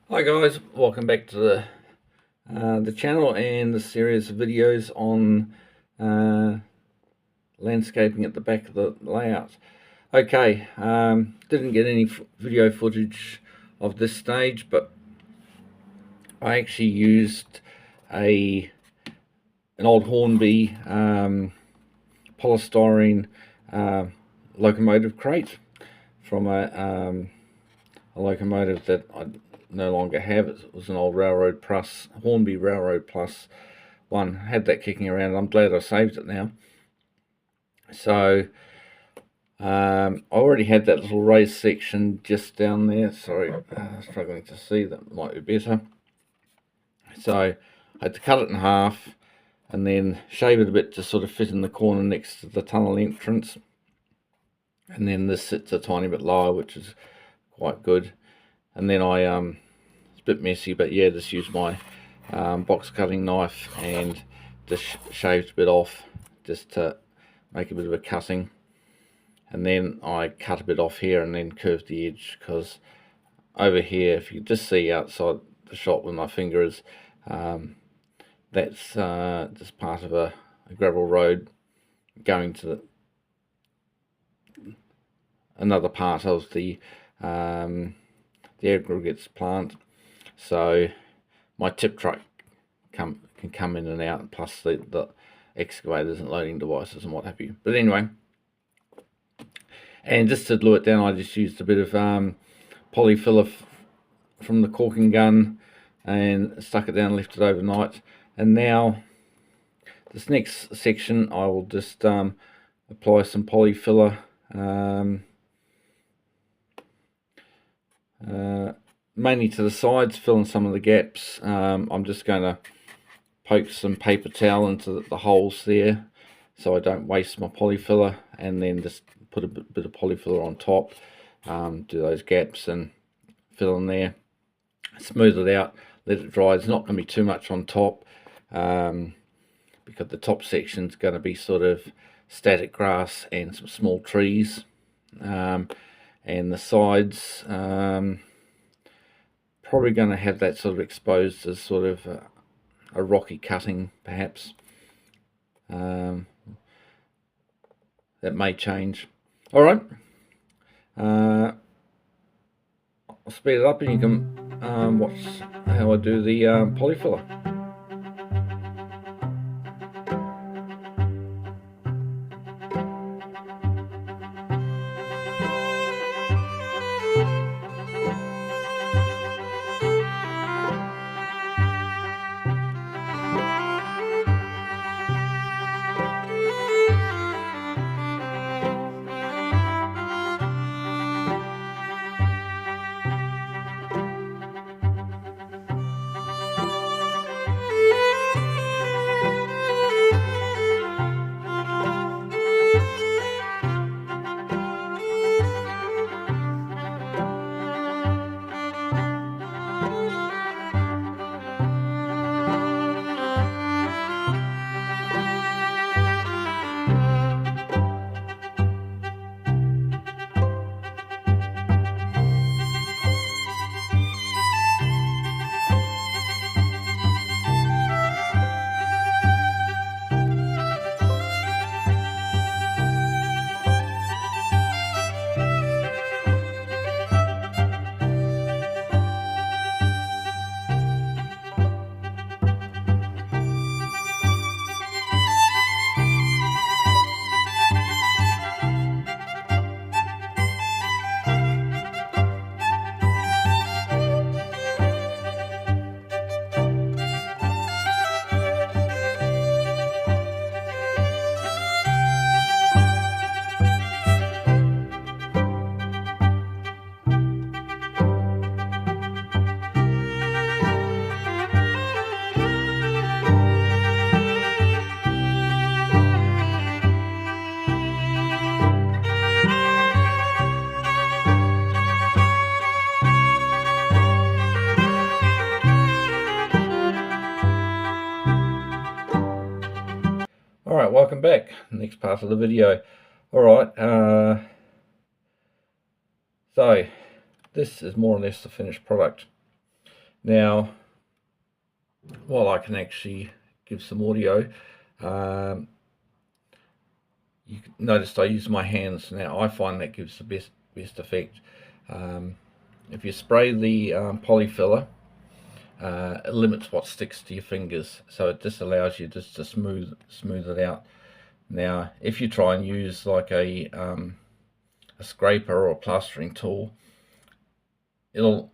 Hi guys, welcome back to the channel and the series of videos on landscaping at the back of the layout. Okay, didn't get any video footage of this stage, but I actually used an old Hornby polystyrene locomotive crate from a locomotive that I no longer have. It was an old Railroad Plus, Hornby Railroad Plus one. Had that kicking around. I'm glad I saved it now. So I already had that little raised section just down there. Sorry, struggling to see, that might be better. So I had to cut it in half and then shave it a bit to sort of fit in the corner next to the tunnel entrance. And then this sits a tiny bit lower, which is quite good. And then I it's a bit messy, but yeah, just used my box cutting knife and just shaved a bit off just to make a bit of a cutting. And then I cut a bit off here and then curved the edge, because over here, if you just see outside the shot where my finger is, that's just part of a gravel road going to another part of the aggregates plant. So my tip truck can come in and out, and plus the excavators and loading devices and what have you. But anyway, and just to glue it down, I just used a bit of polyfiller from the caulking gun and stuck it down, left it overnight. And now this next section I will just apply some polyfiller mainly to the sides, fill in some of the gaps. I'm just going to poke some paper towel into the holes there so I don't waste my polyfiller, and then just put a bit of polyfiller on top, do those gaps and fill in there, smooth it out, let it dry. There's not going to be too much on top because the top section is going to be sort of static grass and some small trees, and the sides probably going to have that sort of exposed as sort of a rocky cutting perhaps. That may change. Alright, I'll speed it up and you can watch how I do the polyfiller. Alright, welcome back. Next part of the video. Alright, so this is more or less the finished product. Now, while I can actually give some audio, you noticed I use my hands. Now I find that gives the best effect. If you spray the polyfiller, it limits what sticks to your fingers, so it just allows you just to smooth it out. Now if you try and use like a scraper or a plastering tool, it'll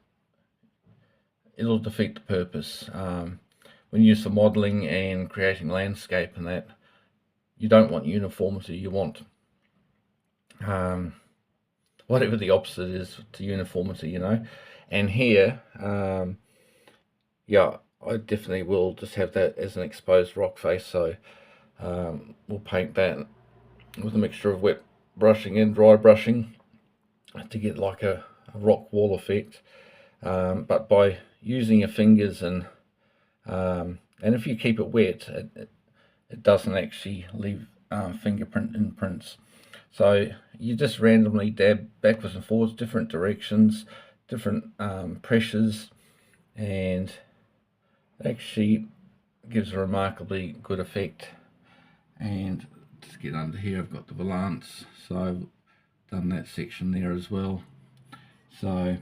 defeat the purpose. When used for modelling and creating landscape and that, you don't want uniformity, you want whatever the opposite is to uniformity, you know. And here, yeah, I definitely will just have that as an exposed rock face, so we'll paint that with a mixture of wet brushing and dry brushing to get like a rock wall effect. But by using your fingers and if you keep it wet, it doesn't actually leave fingerprint imprints. So you just randomly dab backwards and forwards, different directions, different pressures, and actually gives a remarkably good effect. And just get under here, I've got the valance, so I've done that section there as well. So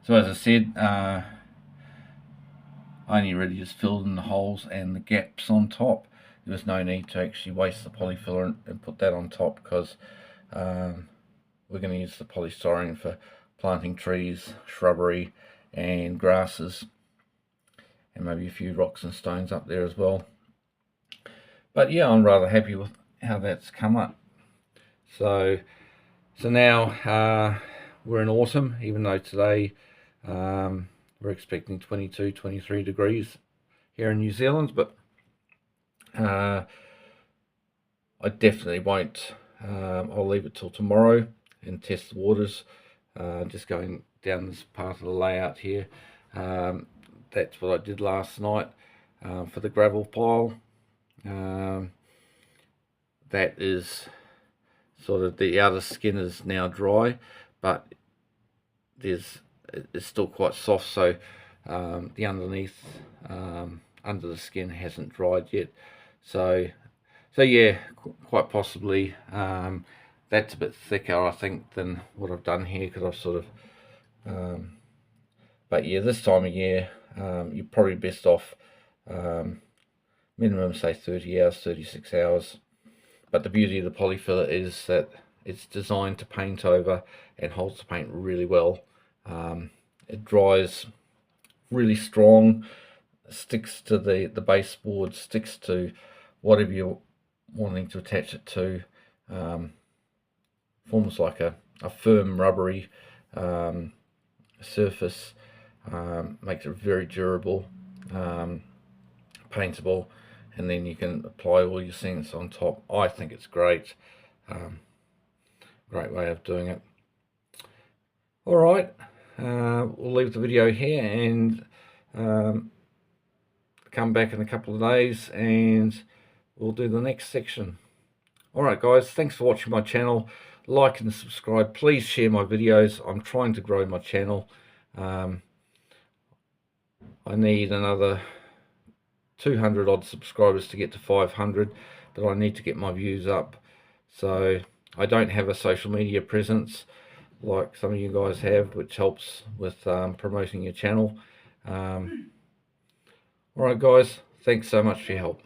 as I said, I only really just filled in the holes and the gaps on top. There was no need to actually waste the polyfiller and put that on top, because we're going to use the polystyrene for planting trees, shrubbery and grasses, and maybe a few rocks and stones up there as well. But yeah, I'm rather happy with how that's come up. So now we're in autumn, even though today we're expecting 22, 23 degrees here in New Zealand, but I definitely won't. I'll leave it till tomorrow and test the waters. Just going down this part of the layout here. That's what I did last night for the gravel pile. That is sort of, the outer skin is now dry, but it's still quite soft, so the underneath under the skin hasn't dried yet. So yeah, quite possibly that's a bit thicker, I think, than what I've done here, because I've sort of but yeah, this time of year you're probably best off minimum say 30 hours, 36 hours. But the beauty of the polyfiller is that it's designed to paint over and holds the paint really well. It dries really strong, sticks to the baseboard, sticks to whatever you're wanting to attach it to, forms like a firm rubbery surface, makes it very durable, paintable, and then you can apply all your scents on top. I think it's great. Great way of doing it. Alright, we'll leave the video here and come back in a couple of days and we'll do the next section. Alright guys, thanks for watching my channel. Like and subscribe. Please share my videos. I'm trying to grow my channel. I need another 200 odd subscribers to get to 500, but I need to get my views up. So I don't have a social media presence like some of you guys have, which helps with promoting your channel. Alright guys, thanks so much for your help.